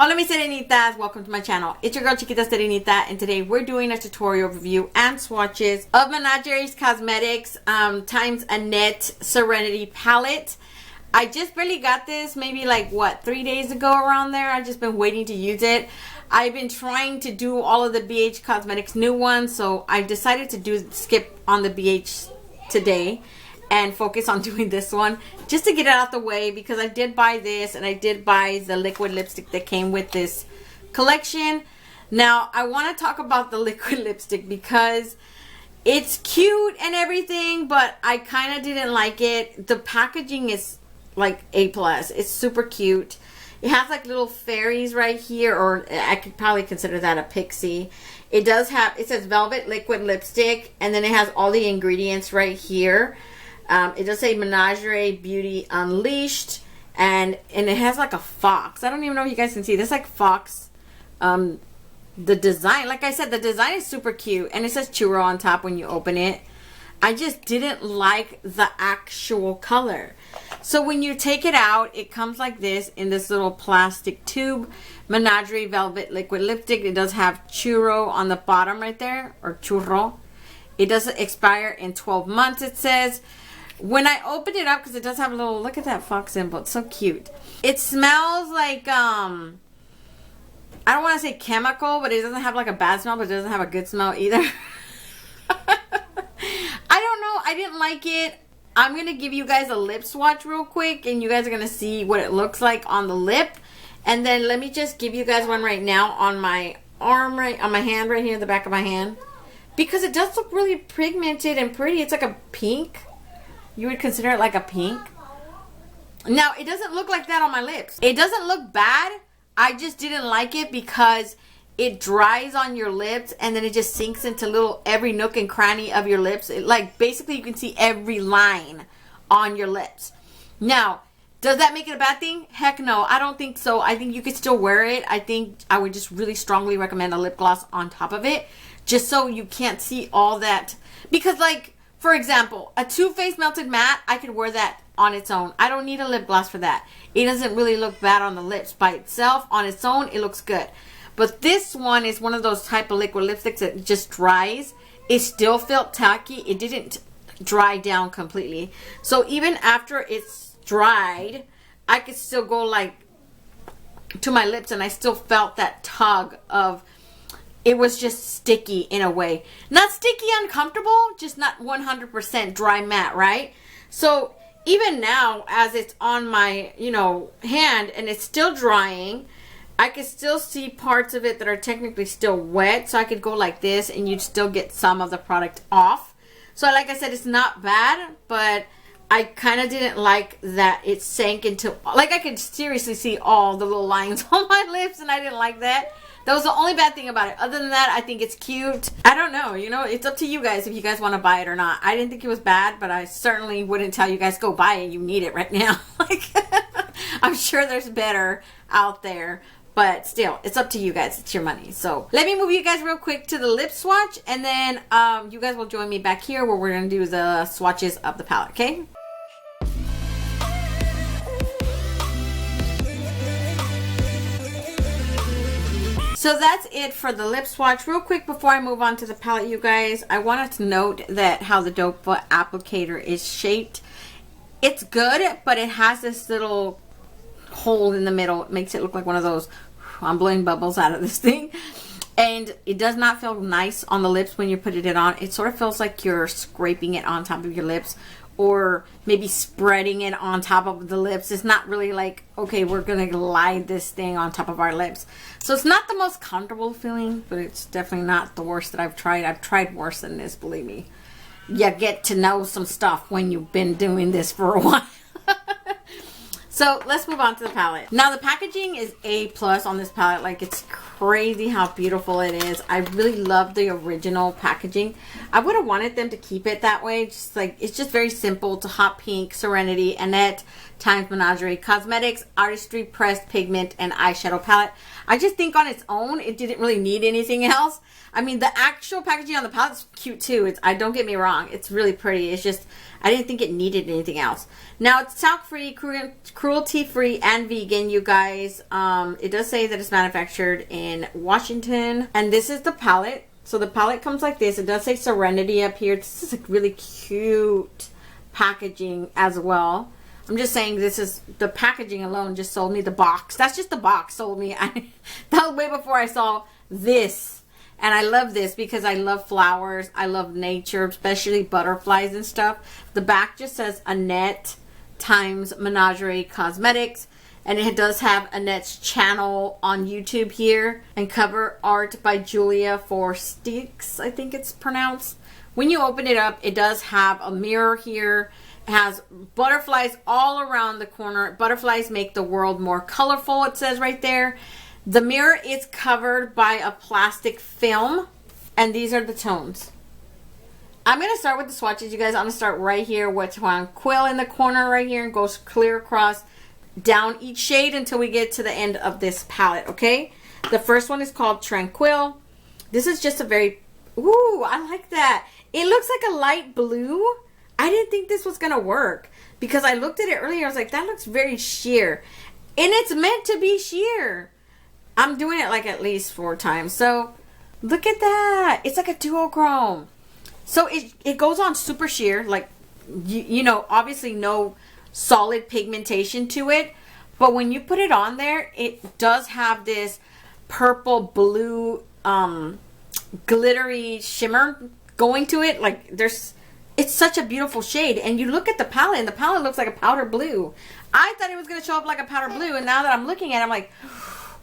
Hola mis serenitas, welcome to my channel. It's your girl Chiquita Serenita, and today we're doing a tutorial review and swatches of Menagerie's Cosmetics times Annette Serenity palette. I just barely got this maybe like 3 days ago, around there. I've just been waiting to use it. I've been trying to do all of the BH Cosmetics new ones, so I decided to skip on the BH today and focus on doing this one just to get it out the way, because I did buy this and I did buy the liquid lipstick that came with this collection. Now I want to talk about the liquid lipstick because it's cute and everything, but I kind of didn't like it. The packaging is like A+. It's super cute. It has like little fairies right here, or I could probably consider that a pixie. It does have, it says velvet liquid lipstick, and then it has all the ingredients right here. It does say Menagerie Beauty Unleashed, and it has like a fox. I don't even know if you guys can see. There's like fox. The design, like I said, the design is super cute, and it says Churro on top when you open it. I just didn't like the actual color. So when you take it out, it comes like this in this little plastic tube. Menagerie Velvet Liquid Lipstick. It does have Churro on the bottom right there, or Churro. It does expire in 12 months, it says. When I opened it up, because it does have a little, look at that fox symbol. It's so cute. It smells like, I don't want to say chemical, but it doesn't have like a bad smell, but it doesn't have a good smell either. I don't know. I didn't like it. I'm going to give you guys a lip swatch real quick, and you guys are going to see what it looks like on the lip. And then let me just give you guys one right now on my arm, on my hand right here, the back of my hand. Because it does look really pigmented and pretty. It's like a pink. You would consider it like a pink. Now, it doesn't look like that on my lips. It doesn't look bad. I just didn't like it because it dries on your lips, and then it just sinks into every nook and cranny of your lips. Like, basically, you can see every line on your lips. Now, does that make it a bad thing? Heck no, I don't think so. I think you could still wear it. I think I would just really strongly recommend a lip gloss on top of it, just so you can't see all that. Because, like, for example, a Too Faced Melted Matte, I could wear that on its own. I don't need a lip gloss for that. It doesn't really look bad on the lips by itself. On its own, it looks good. But this one is one of those type of liquid lipsticks that just dries. It still felt tacky. It didn't dry down completely. So even after it's dried, I could still go like to my lips, and I still felt that tug of, it was just sticky in a way. Not sticky uncomfortable, just not 100% dry matte, right? So even now, as it's on my, hand, and it's still drying, I can still see parts of it that are technically still wet. So I could go like this, and you'd still get some of the product off. So like I said, it's not bad, but I kind of didn't like that it sank into, like, I could seriously see all the little lines on my lips, and I didn't like that. That was the only bad thing about it. Other than that, I think it's cute. I don't know. It's up to you guys if you guys want to buy it or not. I didn't think it was bad, but I certainly wouldn't tell you guys go buy it. You need it right now. Like, I'm sure there's better out there. But still, it's up to you guys. It's your money. So let me move you guys real quick to the lip swatch. And then you guys will join me back here where we're going to do the swatches of the palette. Okay? So that's it for the lip swatch. Real quick before I move on to the palette, you guys, I wanted to note that how the doe foot applicator is shaped. It's good, but it has this little hole in the middle. It makes it look like one of those, I'm blowing bubbles out of this thing. And it does not feel nice on the lips when you put it on. It sort of feels like you're scraping it on top of your lips, or maybe spreading it on top of the lips. It's not really like, okay, we're gonna glide this thing on top of our lips. So it's not the most comfortable feeling, but it's definitely not the worst that I've tried. I've tried worse than this, believe me. You get to know some stuff when you've been doing this for a while. So let's move on to the palette. Now the packaging is A+ on this palette. Like, it's crazy how beautiful it is. I really love the original packaging. I would have wanted them to keep it that way. Just like, it's just very simple. It's a hot pink, Serenity, Annette times Menagerie Cosmetics, Artistry Pressed Pigment, and Eyeshadow Palette. I just think on its own, it didn't really need anything else. I mean, the actual packaging on the palette's cute too. Don't get me wrong. It's really pretty. It's just, I didn't think it needed anything else. Now, it's talc-free, cruelty-free, and vegan, you guys. It does say that it's manufactured in Washington. And this is the palette. So the palette comes like this. It does say Serenity up here. This is a really cute packaging as well. I'm just saying, this is, the packaging alone just sold me. The box. That's just the box sold me. That was way before I saw this. And I love this because I love flowers. I love nature, especially butterflies and stuff. The back just says Annette times Menagerie Cosmetics. And it does have Annette's channel on YouTube here. And cover art by Julia Forstix, I think it's pronounced. When you open it up, it does have a mirror here. It has butterflies all around the corner. Butterflies make the world more colorful, it says right there. The mirror is covered by a plastic film, and these are the tones. I'm going to start with the swatches, you guys. I'm going to start right here with Tranquil in the corner right here, and goes clear across down each shade until we get to the end of this palette, okay? The first one is called Tranquil. This is just a very, ooh, I like that. It looks like a light blue. I didn't think this was going to work because I looked at it earlier. I was like, that looks very sheer. And it's meant to be sheer. I'm doing it like at least 4 times. So look at that. It's like a duochrome. So it goes on super sheer. Like, you know, obviously no solid pigmentation to it. But when you put it on there, it does have this purple blue glittery shimmer going to it. Like it's such a beautiful shade. And you look at the palette, and the palette looks like a powder blue. I thought it was going to show up like a powder blue. And now that I'm looking at it, I'm like,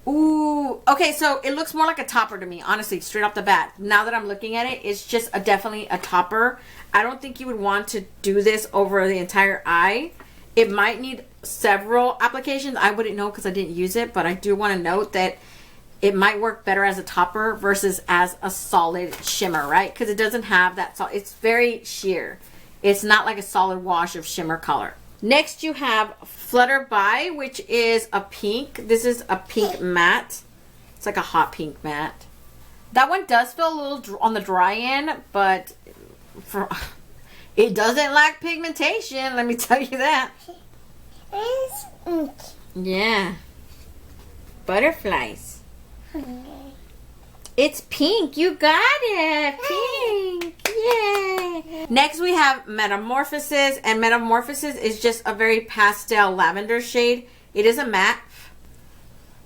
ooh, okay, so it looks more like a topper to me, honestly, straight off the bat. Now that I'm looking at it, it's just definitely a topper. I don't think you would want to do this over the entire eye. It might need several applications. I wouldn't know because I didn't use it, but I do want to note that it might work better as a topper versus as a solid shimmer, right? Because it doesn't have that, it's very sheer. It's not like a solid wash of shimmer color. Next, you have Flutterby, which is a pink. This is a pink matte. It's like a hot pink matte. That one does feel a little on the dry end, but it doesn't lack pigmentation. Let me tell you that. Yeah. Butterflies. It's pink. You got it. Pink. Yay. Next we have Metamorphosis. And Metamorphosis is just a very pastel lavender shade. It is a matte.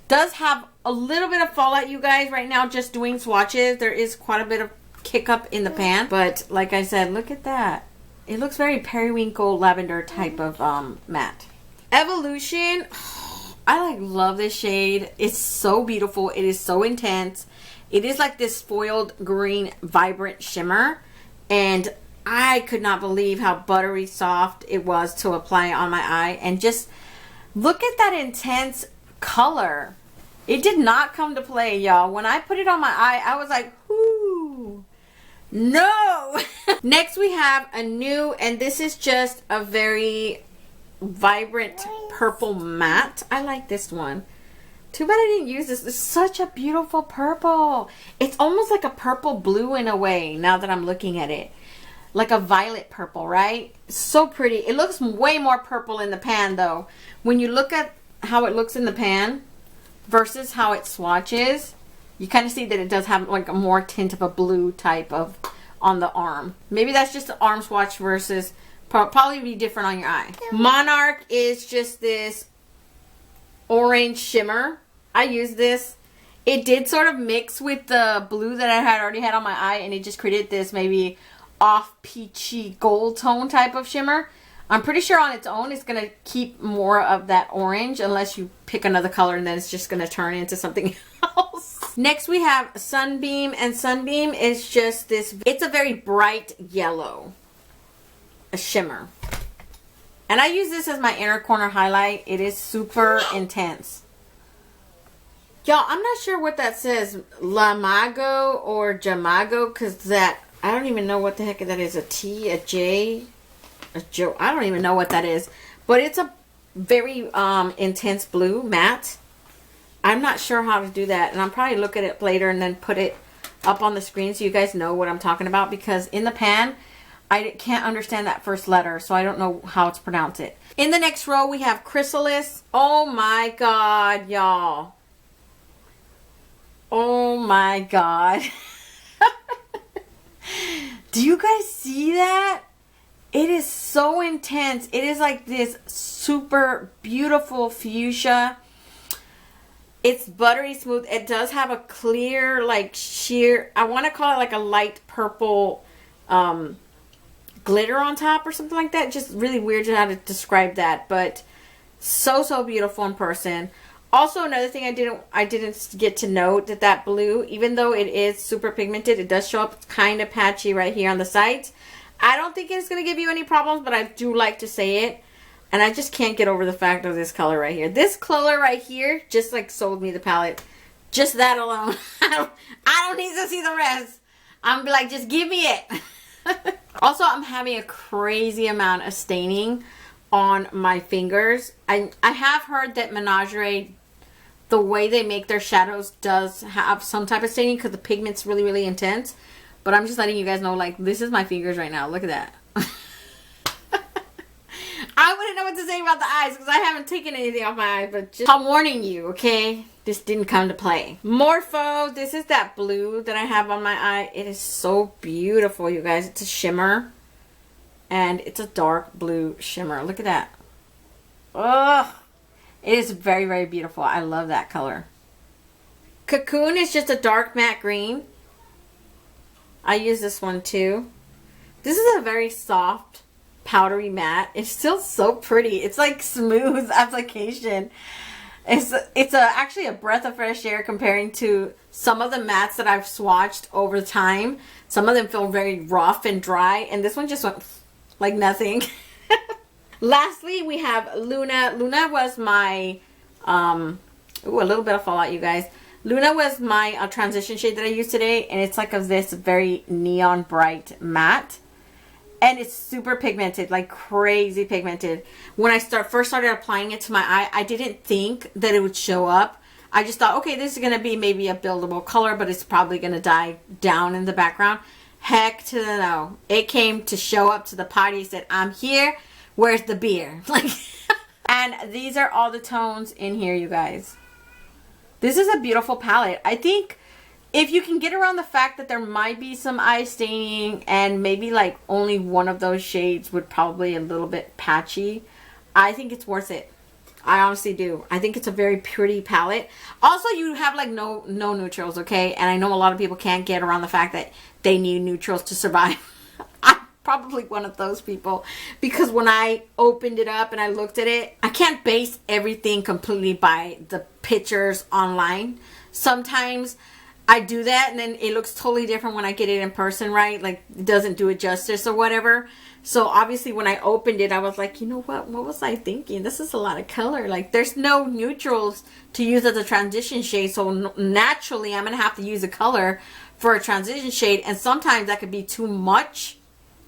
Does have a little bit of fallout, you guys, right now just doing swatches. There is quite a bit of kick up in the pan. But like I said, look at that. It looks very periwinkle lavender type of matte. Evolution. I love this shade. It's so beautiful. It is so intense. It is like this foiled green vibrant shimmer, and I could not believe how buttery soft it was to apply on my eye. And just look at that intense color. It did not come to play, y'all. When I put it on my eye, I was like, whoo, no. Next we have a new, and this is just a very vibrant purple matte. I like this one. Too bad I didn't use this. It's such a beautiful purple. It's almost like a purple blue in a way now that I'm looking at it. Like a violet purple, right? So pretty. It looks way more purple in the pan though. When you look at how it looks in the pan versus how it swatches, you kind of see that it does have like a more tint of a blue type of on the arm. Maybe that's just the arm swatch versus probably be different on your eye. Monarch is just this orange shimmer. I use this. It did sort of mix with the blue that I had already had on my eye, and it just created this maybe off peachy gold tone type of shimmer. I'm pretty sure on its own it's going to keep more of that orange unless you pick another color, and then it's just going to turn into something else. Next we have Sunbeam, and Sunbeam is just this, it's a very bright yellow, a shimmer. And I use this as my inner corner highlight. It is super intense. Y'all, I'm not sure what that says. Lamago or Jamago, because that, I don't even know what the heck that is. A T, a J, a Joe. I don't even know what that is. But it's a very intense blue, matte. I'm not sure how to do that. And I'll probably look at it later and then put it up on the screen so you guys know what I'm talking about. Because in the pan, I can't understand that first letter. So I don't know how to pronounce it. In the next row, we have Chrysalis. Oh my God, y'all. Oh my God. Do you guys see that? It is so intense. It is like this super beautiful fuchsia. It's buttery smooth. It does have a clear, like sheer, I want to call it like a light purple glitter on top or something like that. Just really weird how to describe that, but so beautiful in person. Also, another thing I didn't get to note that blue, even though it is super pigmented, it does show up kind of patchy right here on the sides. I don't think it's going to give you any problems, but I do like to say it. And I just can't get over the fact of this color right here. This color right here just like sold me the palette. Just that alone. I don't need to see the rest. I'm like, just give me it. Also, I'm having a crazy amount of staining on my fingers. I have heard that Menagerie, the way they make their shadows, does have some type of staining because the pigment's really intense. But I'm just letting you guys know, like, this is my fingers right now. Look at that. I wouldn't know what to say about the eyes because I haven't taken anything off my eyes, but just, I'm warning you, okay? This didn't come to play. Morpho, this is that blue that I have on my eye. It is so beautiful, you guys. It's a shimmer. And it's a dark blue shimmer. Look at that. Ugh. It is very beautiful. I love that color. Cocoon is just a dark matte green. I use this one too. This is a very soft, powdery matte. It's still so pretty. It's like smooth application. It's actually a breath of fresh air comparing to some of the mattes that I've swatched over time. Some of them feel very rough and dry, and this one just went like nothing. Lastly, we have Luna. Luna was my, ooh, a little bit of fallout, you guys. Luna was my transition shade that I used today, and it's like this very neon bright matte. And it's super pigmented, like crazy pigmented. When I first started applying it to my eye, I didn't think that it would show up. I just thought, okay, this is going to be maybe a buildable color, but it's probably going to die down in the background. Heck to the no. It came to show up to the party, said, I'm here. Where's the beer? Like, and these are all the tones in here, you guys. This is a beautiful palette. I think if you can get around the fact that there might be some eye staining and maybe like only one of those shades would probably a little bit patchy, I think it's worth it. I honestly do. I think it's a very pretty palette. Also, you have like no neutrals, okay? And I know a lot of people can't get around the fact that they need neutrals to survive. I'm probably one of those people because when I opened it up and I looked at it, I can't base everything completely by the pictures online. Sometimes I do that and then it looks totally different when I get it in person, right? Like it doesn't do it justice or whatever. So obviously when I opened it, I was like, you know what was I thinking? This is a lot of color. Like there's no neutrals to use as a transition shade. So naturally I'm going to have to use a color for a transition shade. And sometimes that could be too much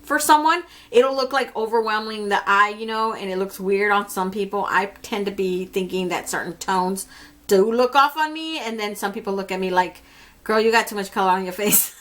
for someone. It'll look like overwhelming the eye, you know, and it looks weird on some people. I tend to be thinking that certain tones do look off on me. And then some people look at me like, girl, you got too much color on your face.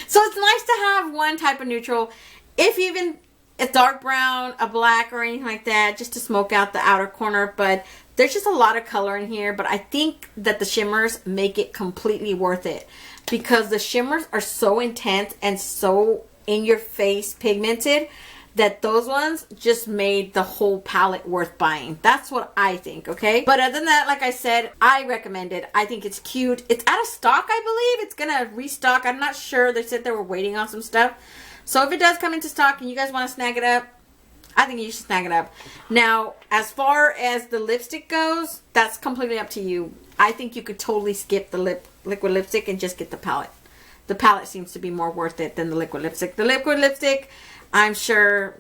So it's nice to have one type of neutral. If even a dark brown, a black, or anything like that, just to smoke out the outer corner. But there's just a lot of color in here. But I think that the shimmers make it completely worth it. Because the shimmers are so intense and so in your face pigmented that those ones just made the whole palette worth buying. That's what I think, okay? But other than that, like I said, I recommend it. I think it's cute. It's out of stock, I believe. It's gonna restock. I'm not sure. They said they were waiting on some stuff. So if it does come into stock and you guys want to snag it up, I think you should snag it up. Now, as far as the lipstick goes, that's completely up to you. I think you could totally skip the liquid lipstick and just get the palette. The palette seems to be more worth it than the liquid lipstick. The liquid lipstick, I'm sure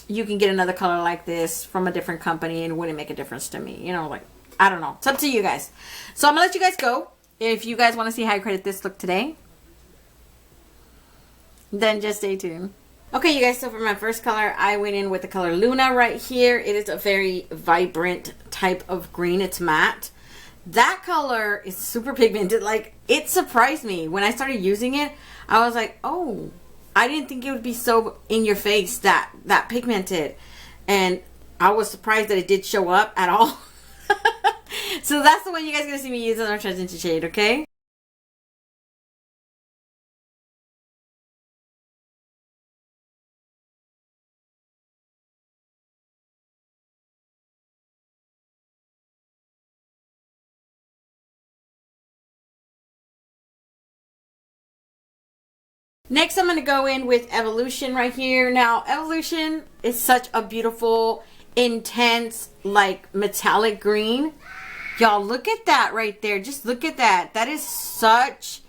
you can get another color like this from a different company and it wouldn't make a difference to me. You know, like, I don't know. It's up to you guys. So I'm gonna let you guys go. If you guys want to see how I created this look today, then just stay tuned. Okay, you guys, so for my first color, I went in with the color Luna right here. It is a very vibrant type of green. It's matte. That color is super pigmented. Like, it surprised me. When I started using it, I was like, oh, I didn't think it would be so in your face, that pigmented. And I was surprised that it did show up at all. So that's the one you guys are going to see me use on our Transition shade, okay? Next, I'm going to go in with Evolution right here. Now, Evolution is such a beautiful, intense, like, metallic green. Y'all, look at that right there. Just look at that. That is such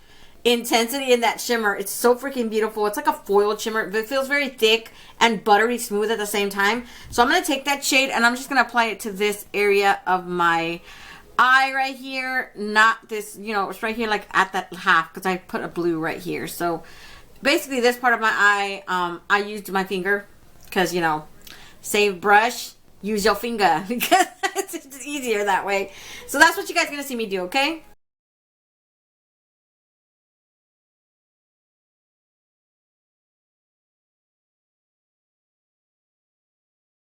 intensity in that shimmer. It's so freaking beautiful. It's like a foiled shimmer. It feels very thick and buttery smooth at the same time. So I'm going to take that shade and I'm just going to apply it to this area of my eye right here. Not this, you know, it's right here like at that half because I put a blue right here. So basically this part of my eye, I used my finger because, you know, save brush, use your finger because it's easier that way. So that's what you guys are going to see me do, okay?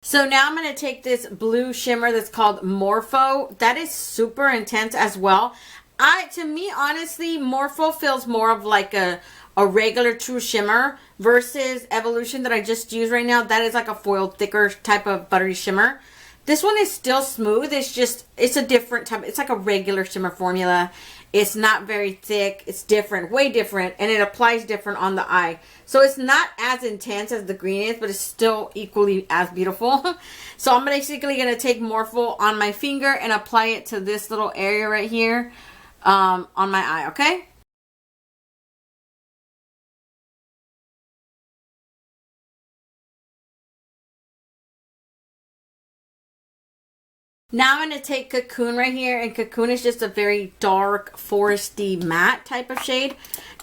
So now I'm going to take this blue shimmer that's called Morpho. That is super intense as well. To me, honestly, Morpho feels more of like a regular true shimmer versus Evolution that I just used right now. That is like a foiled, thicker type of buttery shimmer. This one is still smooth. It's just, it's a different type. It's like a regular shimmer formula. It's not very thick. It's different, way different, and it applies different on the eye. So it's not as intense as the green is, but it's still equally as beautiful. So I'm basically going to take Morpho on my finger and apply it to this little area right here on my eye, okay? Now I'm going to take Cocoon right here, and Cocoon is just a very dark, foresty, matte type of shade.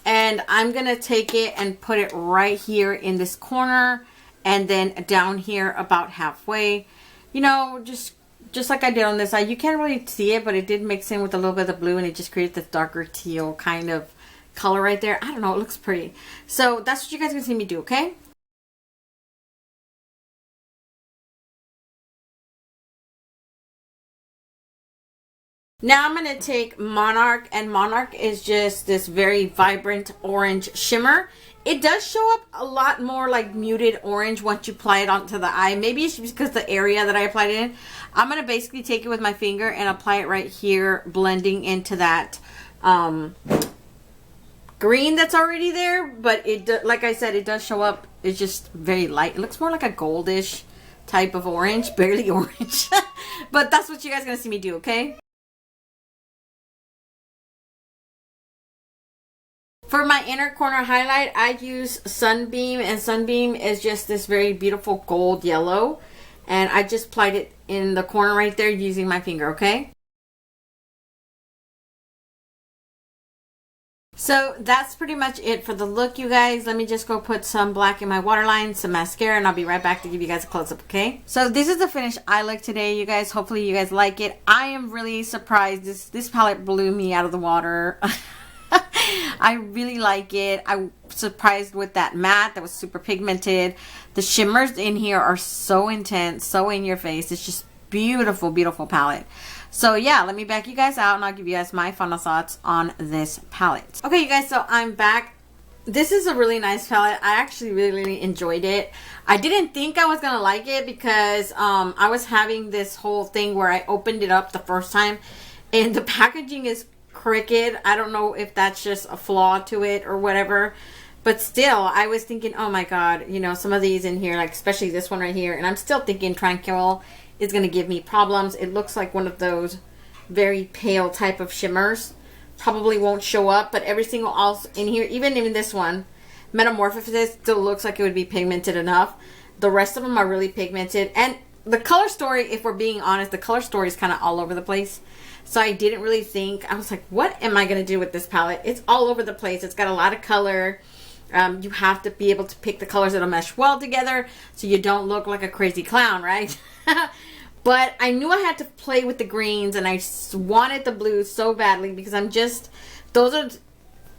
And I'm going to take it and put it right here in this corner, and then down here about halfway. You know, just like I did on this side. You can't really see it, but it did mix in with a little bit of blue, and it just created this darker teal kind of color right there. I don't know, it looks pretty. So that's what you guys are going to see me do, okay? Now I'm going to take Monarch, and Monarch is just this very vibrant orange shimmer. It does show up a lot more like muted orange once you apply it onto the eye. Maybe it's because the area that I applied it in. I'm going to basically take it with my finger and apply it right here, blending into that green that's already there. But it, like I said, it does show up. It's just very light. It looks more like a goldish type of orange, barely orange. But that's what you guys are going to see me do, okay? For my inner corner highlight, I use Sunbeam, and Sunbeam is just this very beautiful gold yellow. And I just applied it in the corner right there using my finger, okay? So that's pretty much it for the look, you guys. Let me just go put some black in my waterline, some mascara, and I'll be right back to give you guys a close-up, okay? So this is the finished eye look today, you guys. Hopefully you guys like it. I am really surprised. This palette blew me out of the water. I really like it. I'm surprised with that matte that was super pigmented. The shimmers in here are so intense, so in your face. It's just beautiful, beautiful palette. So yeah, let me back you guys out and I'll give you guys my final thoughts on this palette. Okay, you guys, so I'm back. This is a really nice palette. I actually really enjoyed it. I didn't think I was gonna like it because I was having this whole thing where I opened it up the first time and the packaging is crooked. I don't know if that's just a flaw to it or whatever, but still I was thinking, oh my god, you know, some of these in here, like especially this one right here, and I'm still thinking Tranquil is going to give me problems. It looks like one of those very pale type of shimmers. Probably won't show up, but every single else in here, even in this one, Metamorphosis, still looks like it would be pigmented enough. The rest of them are really pigmented, and the color story, if we're being honest, the color story is kind of all over the place. So I didn't really think, I was like, what am I going to do with this palette? It's all over the place. It's got a lot of color. You have to be able to pick the colors that'll mesh well together so you don't look like a crazy clown, right? But I knew I had to play with the greens, and I wanted the blues so badly because those are,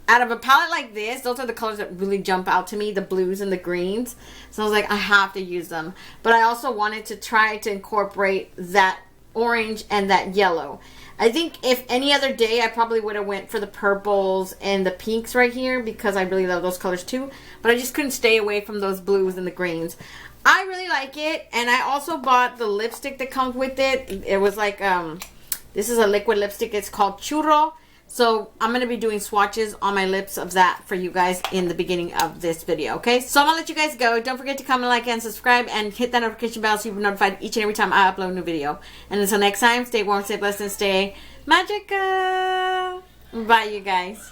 out of a palette like this, those are the colors that really jump out to me, the blues and the greens. So I was like, I have to use them. But I also wanted to try to incorporate that orange and that yellow. I think if any other day, I probably would have went for the purples and the pinks right here because I really love those colors too. But I just couldn't stay away from those blues and the greens. I really like it. And I also bought the lipstick that comes with it. It was like, this is a liquid lipstick. It's called Churro. So I'm going to be doing swatches on my lips of that for you guys in the beginning of this video, okay? So I'm going to let you guys go. Don't forget to comment, like, and subscribe, and hit that notification bell so you'll be notified each and every time I upload a new video. And until next time, stay warm, stay blessed, and stay magical. Bye, you guys.